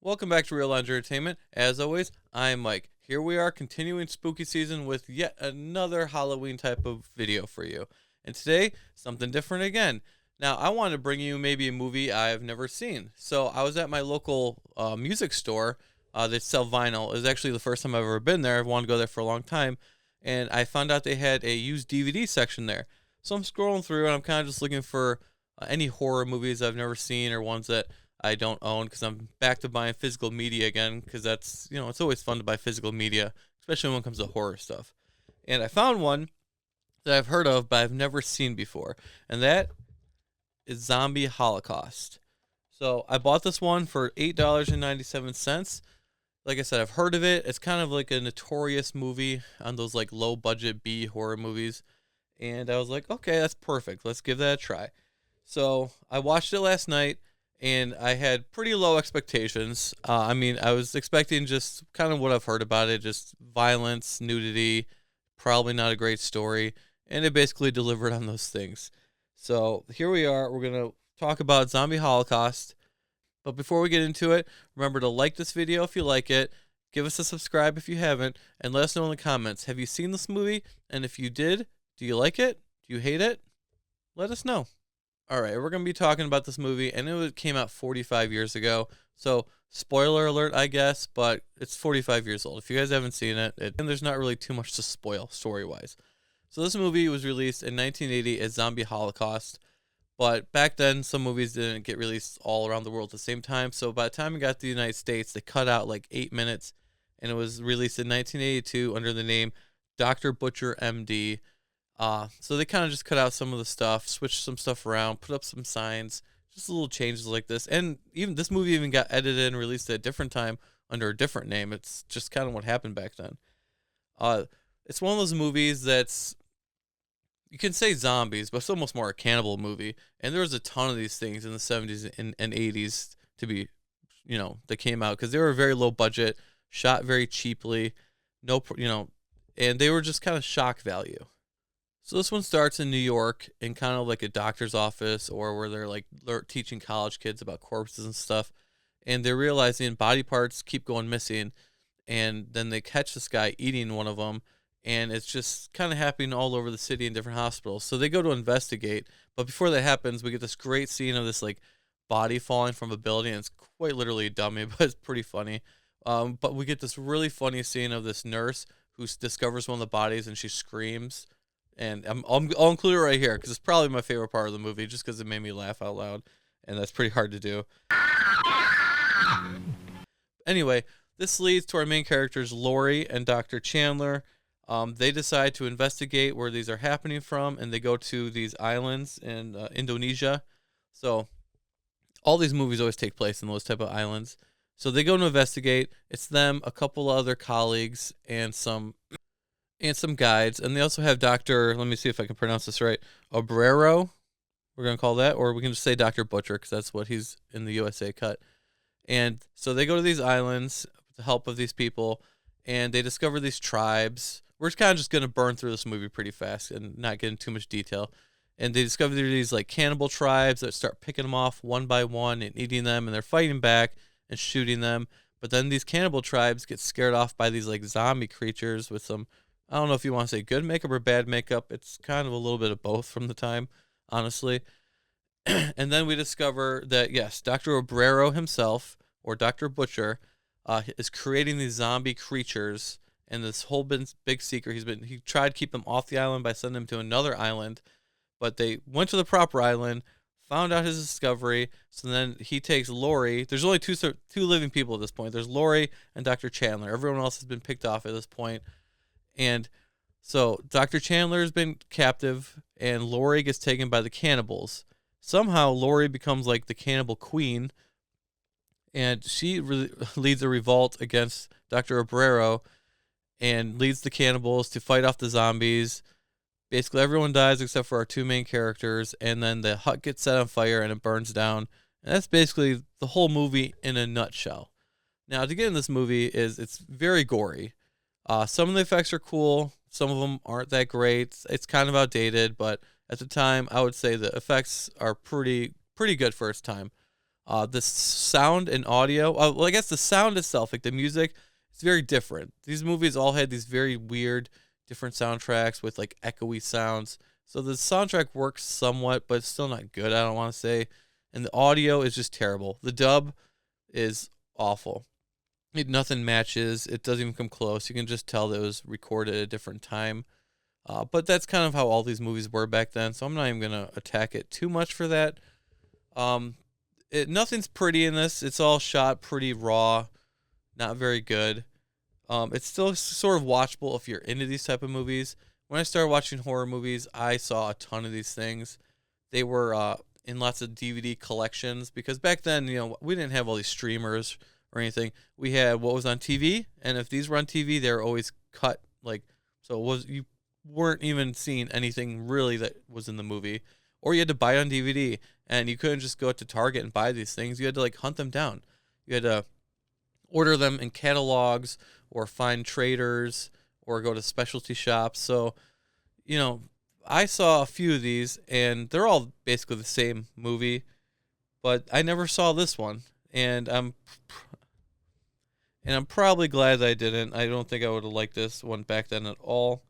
Welcome back to Real Lounge Entertainment. As always, I'm Mike. Here we are continuing spooky season with yet another Halloween type of video for you. And today, something different again. Now, I want to bring you maybe a movie I've never seen. So I was at my local music store that sell vinyl. It was actually the first time I've ever been there. I've wanted to go there for a long time. And I found out they had a used DVD section there. So I'm scrolling through and I'm kind of just looking for any horror movies I've never seen or ones that I don't own because I'm back to buying physical media again because that's, it's always fun to buy physical media, especially when it comes to horror stuff. And I found one that I've heard of but I've never seen before, and that is Zombie Holocaust. So I bought this one for $8.97. Like I said, I've heard of it. It's kind of like a notorious movie on those like low budget B horror movies. And I was like, okay, that's perfect. Let's give that a try. So I watched it last night and I had pretty low expectations. I was expecting just kind of what I've heard about it, just violence, nudity, probably not a great story, and it basically delivered on those things. So here we are. We're going to talk about Zombie Holocaust. But before we get into it, remember to like this video if you like it, give us a subscribe if you haven't, and let us know in the comments. Have you seen this movie? And if you did, do you like it? Do you hate it? Let us know. All right, we're going to be talking about this movie, and came out 45 years ago. So, spoiler alert, I guess, but it's 45 years old. If you guys haven't seen it, and there's not really too much to spoil story-wise. So, this movie was released in 1980 as Zombie Holocaust, but back then, some movies didn't get released all around the world at the same time. So, by the time it got to the United States, they cut out like 8 minutes, and it was released in 1982 under the name Dr. Butcher, MD. So they kind of just cut out some of the stuff, switched some stuff around, put up some signs, just little changes like this. And even this movie even got edited and released at a different time under a different name. It's just kind of what happened back then. It's one of those movies that's, you can say zombies, but it's almost more a cannibal movie. And there was a ton of these things in the 70s and 80s to be, that came out because they were very low budget, shot very cheaply, and they were just kind of shock value. So this one starts in New York in kind of like a doctor's office or where they're teaching college kids about corpses and stuff. And they're realizing body parts keep going missing. And then they catch this guy eating one of them. And it's just kind of happening all over the city in different hospitals. So they go to investigate. But before that happens, we get this great scene of this like body falling from a building. It's quite literally a dummy, but it's pretty funny. But we get this really funny scene of this nurse who discovers one of the bodies and she screams. And I'll include it right here because it's probably my favorite part of the movie just because it made me laugh out loud. And that's pretty hard to do. Anyway, this leads to our main characters, Lori and Dr. Chandler. They decide to investigate where these are happening from. And they go to these islands in Indonesia. So all these movies always take place in those type of islands. So they go to investigate. It's them, a couple of other colleagues, and some guides, and they also have Dr. Let me see if I can pronounce this right. Obrero, we're going to call that, or we can just say Dr. Butcher because that's what he's in the USA cut. And so they go to these islands with the help of these people, and they discover these tribes. We're kind of just going to burn through this movie pretty fast and not get into too much detail. And they discover these like cannibal tribes that start picking them off one by one and eating them, and they're fighting back and shooting them. But then these cannibal tribes get scared off by these like zombie creatures with some, I don't know if you want to say good makeup or bad makeup. It's kind of a little bit of both from the time, honestly. And then we discover that, yes, Dr. Obrero himself, or Dr. Butcher, is creating these zombie creatures. And this whole big secret, he tried to keep them off the island by sending them to another island. But they went to the proper island, found out his discovery. So then he takes Lori. There's only two living people at this point. There's Lori and Dr. Chandler. Everyone else has been picked off at this point. And so Dr. Chandler has been captive, and Lori gets taken by the cannibals. Somehow Lori becomes like the cannibal queen, and she leads a revolt against Dr. Obrero and leads the cannibals to fight off the zombies. Basically, everyone dies except for our two main characters, and then the hut gets set on fire and it burns down. And that's basically the whole movie in a nutshell. Now, to get in this movie it's very gory. Some of the effects are cool. Some of them aren't that great. It's kind of outdated, but at the time, I would say the effects are pretty good for its time. The sound and audio, well, I guess the sound itself, like the music, it's very different. These movies all had these very weird, different soundtracks with like echoey sounds. So the soundtrack works somewhat, but it's still not good, I don't want to say. And the audio is just terrible. The dub is awful. Nothing matches. It doesn't even come close. You can just tell that it was recorded at a different time. But that's kind of how all these movies were back then. So I'm not even gonna attack it too much for that. Um, Nothing's pretty in this. It's all shot pretty raw, not very good. It's still sort of watchable if you're into these type of movies. When I started watching horror movies, I saw a ton of these things. They were in lots of DVD collections because back then, we didn't have all these streamers or anything. We had what was on TV, and if these were on TV, they were always cut so it was you weren't even seeing anything really that was in the movie, or you had to buy it on DVD, and you couldn't just go to Target and buy these things. You had to hunt them down. You had to order them in catalogs or find traders or go to specialty shops. So, I saw a few of these, and they're all basically the same movie, but I never saw this one, and I'm probably glad that I didn't. I don't think I would have liked this one back then at all.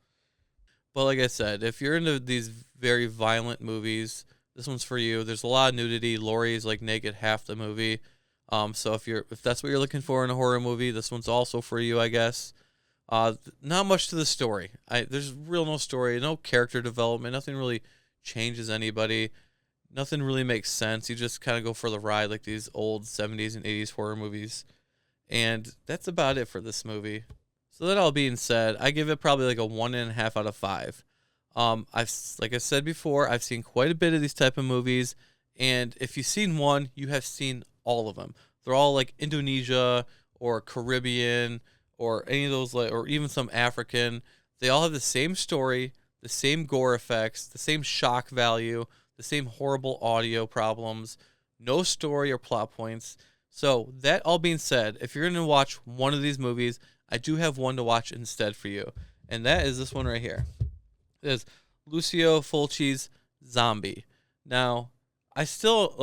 But like I said, if you're into these very violent movies, this one's for you. There's a lot of nudity. Laurie's naked half the movie. So if that's what you're looking for in a horror movie, this one's also for you, I guess. Not much to the story. There's no story, no character development. Nothing really changes anybody. Nothing really makes sense. You just kind of go for the ride like these old 70s and 80s horror movies. And that's about it for this movie. So that all being said, I give it probably a 1.5 out of 5. Like I said before, I've seen quite a bit of these type of movies, and if you've seen one, you have seen all of them. They're all Indonesia or Caribbean or any of those, or even some African. They all have the same story, the same gore effects, the same shock value, the same horrible audio problems, no story or plot points. So that all being said, if you're going to watch one of these movies, I do have one to watch instead for you, and that is this one right here. It is Lucio Fulci's Zombie. Now, I still,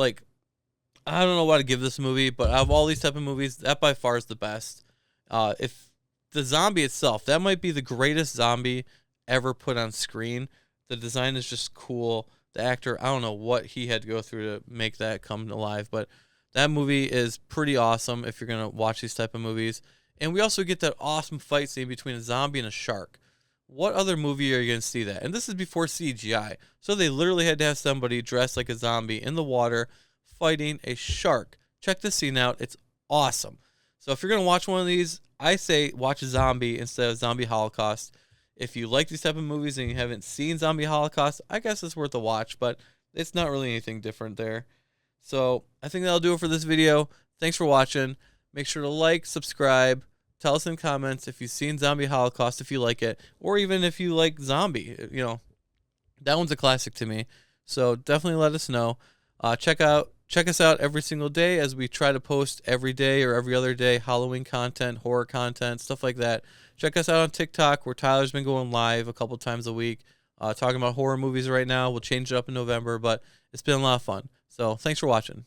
I don't know what to give this movie, but out of all these type of movies, that by far is the best. If the zombie itself, that might be the greatest zombie ever put on screen. The design is just cool. The actor, I don't know what he had to go through to make that come alive, but that movie is pretty awesome if you're going to watch these type of movies. And we also get that awesome fight scene between a zombie and a shark. What other movie are you going to see that? And this is before CGI. So they literally had to have somebody dressed like a zombie in the water fighting a shark. Check this scene out. It's awesome. So if you're going to watch one of these, I say watch Zombie instead of Zombie Holocaust. If you like these type of movies and you haven't seen Zombie Holocaust, I guess it's worth a watch, but it's not really anything different there. So I think that'll do it for this video. Thanks for watching. Make sure to like, subscribe, tell us in comments if you've seen Zombie Holocaust, if you like it, or even if you like Zombie. That one's a classic to me. So definitely let us know. Check us out every single day as we try to post every day or every other day Halloween content, horror content, stuff like that. Check us out on TikTok, where Tyler's been going live a couple times a week, talking about horror movies right now. We'll change it up in November, but it's been a lot of fun. So thanks for watching.